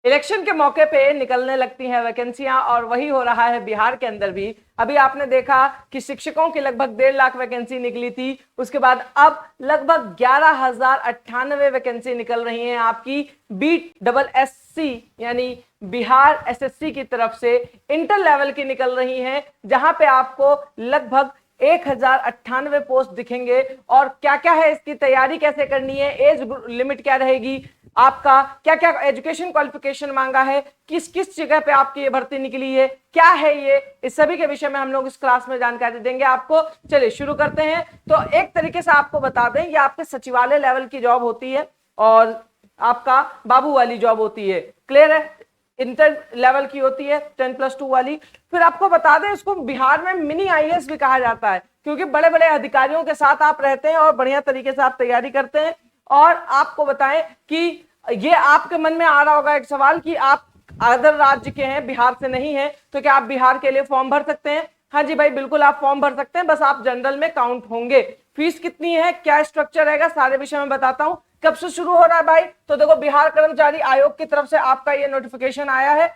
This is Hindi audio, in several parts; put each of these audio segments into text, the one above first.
इलेक्शन के मौके पे निकलने लगती हैं वैकेंसियां, और वही हो रहा है बिहार के अंदर भी। अभी आपने देखा कि शिक्षकों की लगभग 1.5 लाख वैकेंसी निकली थी, उसके बाद अब लगभग 11,098 वैकेंसी निकल रही हैं आपकी BSSC यानी बिहार एसएससी की तरफ से। इंटर लेवल की निकल रही हैं, जहां पे आपको लगभग 1,098 पोस्ट दिखेंगे। और क्या क्या है इसकी तैयारी, कैसे करनी है, एज लिमिट क्या रहेगी, आपका क्या क्या एजुकेशन क्वालिफिकेशन मांगा है, किस किस जगह पे आपकी ये भर्ती निकली है, क्या है ये, इस सभी के विषय में हम लोग इस क्लास में जानकारी देंगे आपको। चलिए शुरू करते हैं। तो एक तरीके से आपको बता दें, ये आपके सचिवालय लेवल की जॉब होती है और आपका बाबू वाली जॉब होती है। क्लियर है? इंटर लेवल की होती है 10+2 वाली। फिर आपको बता दें, इसको बिहार में मिनी आईएएस भी कहा जाता है, क्योंकि बड़े बड़े अधिकारियों के साथ आप रहते हैं और बढ़िया तरीके से आप तैयारी करते हैं। और आपको बताएं कि ये आपके मन में आ रहा होगा एक सवाल कि आप अदर राज्य के हैं, बिहार से नहीं है, तो क्या आप बिहार के लिए फॉर्म भर सकते हैं? हाँ जी भाई, बिल्कुल आप फॉर्म भर सकते हैं, बस आप जनरल में काउंट होंगे। फीस कितनी है, क्या स्ट्रक्चर रहेगा, सारे विषय में बताता हूं। कब से शुरू हो रहा है भाई? तो देखो, बिहार कर्मचारी आयोग की तरफ से आपका ये नोटिफिकेशन आया है।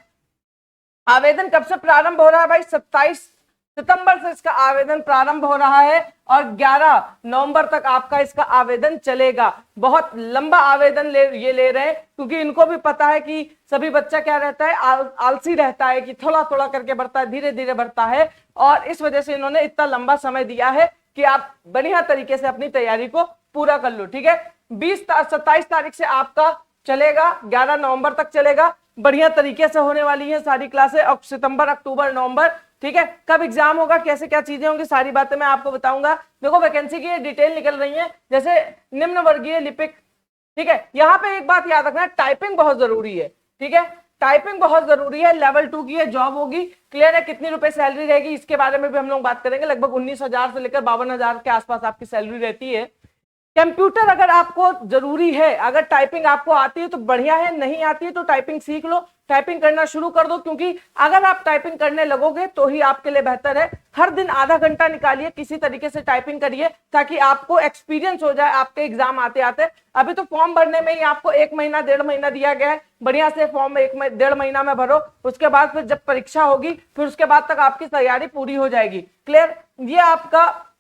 आवेदन कब से प्रारंभ हो रहा है भाई? 27 सितंबर से इसका आवेदन प्रारंभ हो रहा है और 11 नवंबर तक आपका इसका आवेदन चलेगा। बहुत लंबा आवेदन ये ले रहे हैं, क्योंकि इनको भी पता है कि सभी बच्चा क्या रहता है, आलसी रहता है, कि थोड़ा थोड़ा करके बढ़ता है, धीरे धीरे बढ़ता है। और इस वजह से इन्होंने इतना लंबा समय दिया है कि आप बढ़िया तरीके से अपनी तैयारी को पूरा कर लो। ठीक है, 27 तारीख से आपका चलेगा, 11 नवंबर तक चलेगा। बढ़िया तरीके से होने वाली है सारी क्लासें, और सितंबर, अक्टूबर, नवंबर। ठीक है, कब एग्जाम होगा, कैसे क्या चीजें होंगी, सारी बातें मैं आपको बताऊंगा। देखो, वैकेंसी की डिटेल निकल रही है, जैसे निम्न वर्गीय लिपिक। ठीक है, यहाँ पे एक बात याद रखना, टाइपिंग बहुत जरूरी है। ठीक है, टाइपिंग बहुत जरूरी है। लेवल 2 की जॉब होगी। क्लियर है? कितनी रुपए सैलरी रहेगी इसके बारे में भी हम लोग बात करेंगे। लगभग 19,000 से लेकर 52,000 के आसपास आपकी सैलरी रहती है। कंप्यूटर अगर आपको जरूरी है, अगर टाइपिंग आपको आती है तो बढ़िया है, नहीं आती है तो टाइपिंग सीख लो, टाइपिंग करना शुरू कर दो, क्योंकि अगर आप टाइपिंग करने लगोगे तो ही आपके लिए बेहतर है। हर दिन आधा घंटा निकालिए, किसी तरीके से टाइपिंग करिए, ताकि आपको एक्सपीरियंस हो जाए आपके एग्जाम आते आते। अभी तो फॉर्म भरने में ही आपको 1 महीना 1.5 महीना दिया गया है। बढ़िया से फॉर्म 1-1.5 महीना में भरो, उसके बाद फिर जब परीक्षा होगी फिर उसके बाद तक आपकी तैयारी पूरी हो जाएगी। क्लियर? ये आपका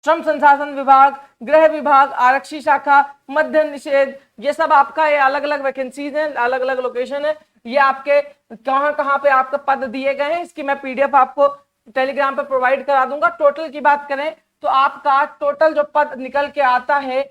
श्रम संसाधन विभाग, गृह विभाग, आरक्षी शाखा, मध्य निषेध, ये सब आपका ये अलग अलग वैकेंसीज हैं, अलग अलग लोकेशन है। ये आपके कहां कहां पे आपके पद दिए गए हैं, इसकी मैं पीडीएफ आपको टेलीग्राम पे प्रोवाइड करा दूंगा। टोटल की बात करें तो आपका टोटल जो पद निकल के आता है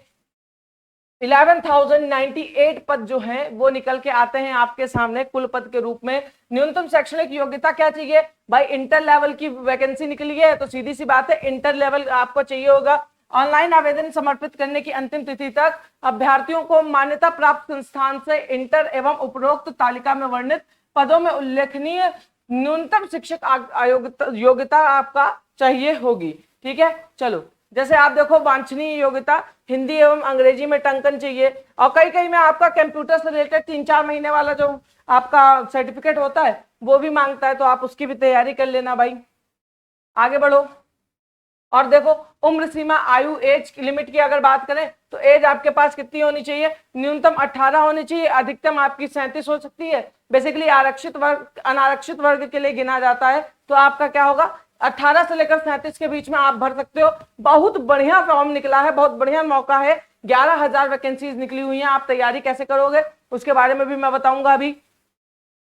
11,098 पद जो हैं वो निकल के आते हैं आपके सामने कुल पद के रूप में। न्यूनतम शैक्षणिक योग्यता क्या चाहिए भाई? इंटर लेवल की वैकेंसी निकली है तो सीधी सी बात है, इंटर लेवल आपको चाहिए होगा। ऑनलाइन आवेदन समर्पित करने की अंतिम तिथि तक अभ्यर्थियों को मान्यता प्राप्त संस्थान से इंटर एवं उपरोक्त तालिका में वर्णित पदों में उल्लेखनीय न्यूनतम शिक्षक योग्यता आपका चाहिए होगी। ठीक है, चलो, जैसे आप देखो, वांछनीय योग्यता हिंदी एवं अंग्रेजी में टंकन चाहिए, और कई कई में आपका कंप्यूटर से रिलेटेड 3-4 महीने वाला जो आपका सर्टिफिकेट होता है वो भी मांगता है, तो आप उसकी भी तैयारी कर लेना भाई। आगे बढ़ो और देखो, उम्र सीमा, आयु, एज लिमिट की अगर बात करें तो एज आपके पास कितनी होनी चाहिए? न्यूनतम 18 होनी चाहिए, अधिकतम आपकी 37 हो सकती है। बेसिकली आरक्षित वर्ग अनारक्षित वर्ग के लिए गिना जाता है, तो आपका क्या होगा, 18 से लेकर 37 के बीच में आप भर सकते हो। बहुत बढ़िया फॉर्म निकला है, बहुत बढ़िया मौका है। 11,000 वैकेंसीज निकली हुई हैं। आप तैयारी कैसे करोगे उसके बारे में भी मैं बताऊंगा अभी।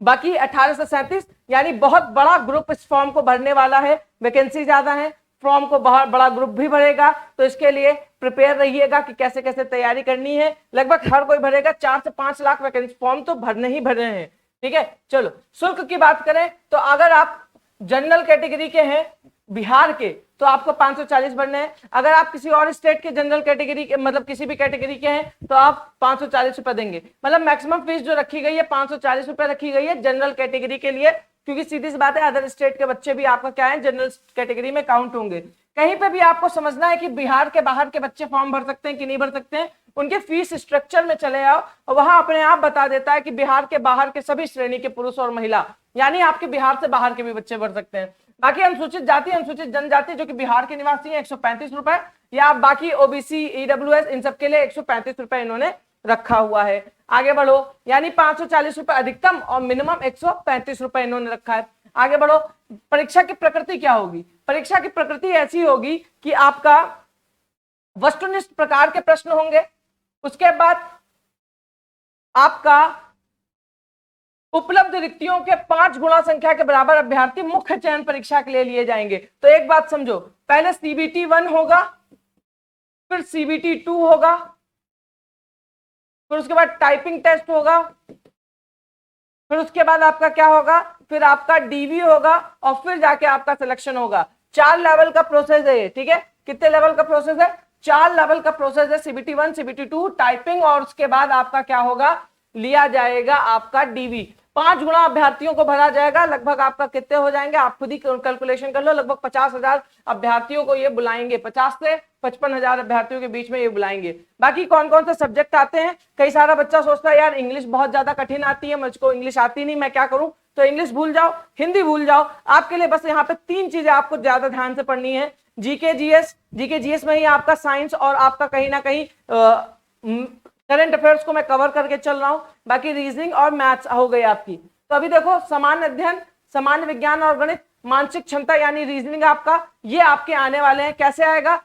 बाकी 18 से 37 यानी बहुत बड़ा ग्रुप इस फॉर्म को भरने वाला है, वैकेंसी ज्यादा है, फॉर्म को बहुत बड़ा ग्रुप भी भरेगा, तो इसके लिए प्रिपेयर रहिएगा कि कैसे कैसे तैयारी करनी है। लगभग हर कोई भरेगा, 4 से 5 लाख वैकेंसी फॉर्म तो भरने ही भरने हैं। ठीक है, चलो, शुल्क की बात करें तो अगर आप जनरल कैटेगरी के हैं बिहार के तो आपको 540 भरने हैं। अगर आप किसी और स्टेट के जनरल कैटेगरी के, मतलब किसी भी कैटेगरी के हैं, तो आप 540 रुपए देंगे। मतलब मैक्सिमम फीस जो रखी गई है 540 रुपए रखी गई है जनरल कैटेगरी के लिए, क्योंकि सीधी सी बात है, अदर स्टेट के बच्चे भी आपका क्या है, जनरल कैटेगरी में काउंट होंगे। कहीं पे भी आपको समझना है कि बिहार के बाहर के बच्चे फॉर्म भर सकते हैं कि नहीं भर सकते हैं, उनके फीस स्ट्रक्चर में चले आओ और वहां अपने आप बता देता है कि बिहार के बाहर के सभी श्रेणी के पुरुष और महिला, यानी आपके बिहार से बाहर के भी बच्चे भर सकते हैं। बाकी अनुसूचित जाति, अनुसूचित जनजाति जो कि बिहार के निवासी हैं 135 रुपए, या बाकी ओबीसी, ईडब्ल्यूएस, इन सब के लिए 135 रुपए इन्होंने रखा हुआ है। आगे बढ़ो, यानी 540 रुपए अधिकतम और मिनिमम 135 रुपए इन्होंने रखा है। आगे बढ़ो, परीक्षा की प्रकृति क्या होगी? परीक्षा की प्रकृति ऐसी होगी कि आपका वस्तुनिष्ठ प्रकार के प्रश्न होंगे, उसके बाद आपका उपलब्ध रिक्तियों के 5 गुणा संख्या के बराबर अभ्यर्थी मुख्य चयन परीक्षा के लिए लिए जाएंगे। तो एक बात समझो, पहले CBT 1 होगा, फिर CBT 2 होगा, फिर उसके बाद टाइपिंग टेस्ट होगा, फिर उसके बाद आपका क्या होगा, फिर आपका DV होगा और फिर जाके आपका सिलेक्शन होगा। 4 लेवल का प्रोसेस है ये, ठीक है। कितने लेवल का प्रोसेस है? 4 लेवल का प्रोसेस है। CBT 1, CBT 2, टाइपिंग और उसके बाद आपका क्या होगा, लिया जाएगा आपका DV। 5 गुणा अभ्यर्थियों को भरा जाएगा। लगभग आपका कितने हो जाएंगे, आप खुद ही कैलकुलेशन कर लो, लगभग 50,000 अभ्यर्थियों को ये बुलाएंगे, 50 से 55,000 अभ्यर्थियों के बीच में ये बुलाएंगे। बाकी कौन कौन से सब्जेक्ट आते हैं? कई सारा बच्चा सोचता है यार इंग्लिश बहुत ज्यादा कठिन आती है, मुझको इंग्लिश आती नहीं, मैं क्या करूं? तो इंग्लिश भूल जाओ, हिंदी भूल जाओ। आपके लिए बस यहाँ पे 3 चीजें आपको ज्यादा ध्यान से पढ़नी है। जीके जीएस में ही आपका साइंस और आपका कहीं ना कहीं करंट अफेयर्स को मैं कवर करके चल रहा हूं। बाकी रीजनिंग और मैथ्स हो गई आपकी। तो अभी देखो, सामान्य अध्ययन, सामान्य विज्ञान और गणित, मानसिक क्षमता यानी रीजनिंग आपका, ये आपके आने वाले हैं। कैसे आएगा,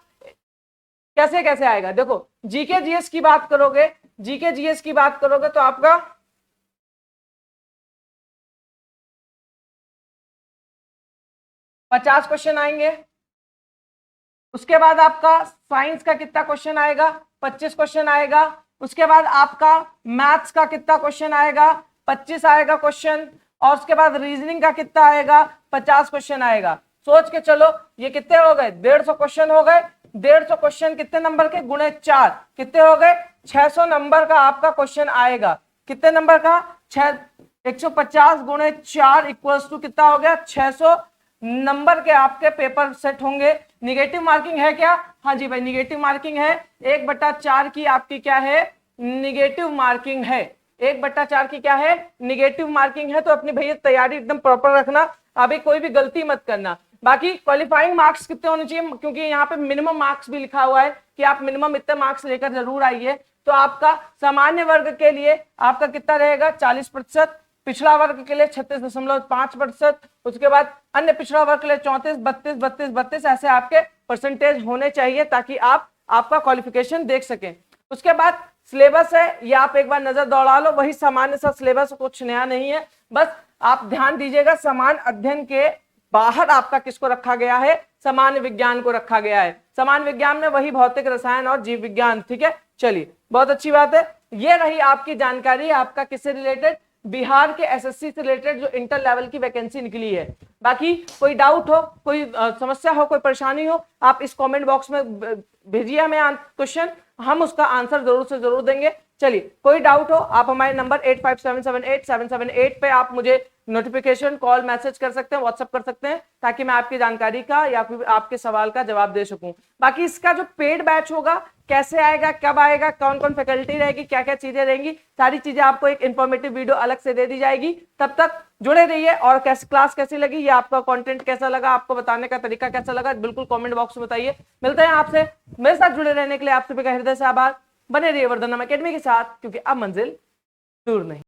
कैसे आएगा? देखो, जीके जीएस की बात करोगे, जीके जीएस की बात करोगे तो आपका 50 क्वेश्चन आएंगे। उसके बाद आपका साइंस का कितना क्वेश्चन आएगा? 25 क्वेश्चन आएगा। उसके बाद आपका मैथ्स का कितना क्वेश्चन आएगा? 25 आएगा क्वेश्चन। और उसके बाद रीजनिंग का कितना आएगा? 50 क्वेश्चन आएगा। सोच के चलो, ये कितने हो गए? 150 क्वेश्चन हो गए। 150 क्वेश्चन कितने नंबर के? गुणे 4, कितने हो गए? 600 नंबर का आपका क्वेश्चन आएगा। कितने नंबर का? 150 गुणे 4 इक्वल्स टू कितना हो गया? 600 नंबर के आपके पेपर सेट होंगे। निगेटिव मार्किंग है क्या? हाँ जी भाई, निगेटिव मार्किंग है। 1/4 की आपकी क्या है? निगेटिव मार्किंग है। 1/4 की क्या है? निगेटिव मार्किंग है। तो अपनी भैया तैयारी एकदम प्रॉपर रखना, अभी कोई भी गलती मत करना। बाकी क्वालिफाइंग मार्क्स कितने होने चाहिए? क्योंकि यहाँ पे मिनिमम मार्क्स भी लिखा हुआ है कि आप मिनिमम इतने मार्क्स लेकर जरूर आइए। तो आपका सामान्य वर्ग के लिए आपका कितना रहेगा? 40%, पिछड़ा वर्ग के लिए 36.5%, उसके बाद अन्य पिछड़ा वर्ग के लिए 34, 32, 32, 32, ऐसे आपके परसेंटेज होने चाहिए ताकि आप आपका क्वालिफिकेशन देख सकें। उसके बाद सिलेबस है, ये आप एक बार नजर दौड़ा लो, वही सामान्य सा सिलेबस, कुछ नया नहीं है। बस आप ध्यान दीजिएगा, समान अध्ययन के बाहर आपका किसको रखा गया है? सामान्य विज्ञान को रखा गया है। सामान्य विज्ञान में वही भौतिक, रसायन और जीव विज्ञान, ठीक है। चलिए, बहुत अच्छी बात है। ये रही आपकी जानकारी आपका किससे रिलेटेड? बिहार के एसएससी से रिलेटेड जो इंटर लेवल की वैकेंसी निकली है। बाकी कोई डाउट हो, कोई समस्या हो, कोई परेशानी हो, आप इस कमेंट बॉक्स में भेजिए हमें क्वेश्चन, हम उसका आंसर जरूर से जरूर देंगे। चलिए, कोई डाउट हो आप हमारे नंबर 85778778 पे आप मुझे नोटिफिकेशन, कॉल, मैसेज कर सकते हैं, व्हाट्सएप कर सकते हैं, ताकि मैं आपकी जानकारी का या फिर आपके सवाल का जवाब दे सकूं। बाकी इसका जो पेड बैच होगा, कैसे आएगा, कब आएगा, कौन कौन फैकल्टी रहेगी, क्या क्या चीजें रहेंगी, सारी चीजें आपको एक इंफॉर्मेटिव वीडियो अलग से दे दी जाएगी। तब तक जुड़े रहिए। और क्लास कैसी लगी, या आपका कंटेंट कैसा लगा, आपको बताने का तरीका कैसा लगा, बिल्कुल कमेंट बॉक्स में बताइए। मिलते हैं आपसे। मेरे साथ जुड़े रहने के लिए आप सभी का हृदय से आभार। बने रहिए वर्धनम एकेडमी के साथ, क्योंकि अब मंजिल दूर नहीं।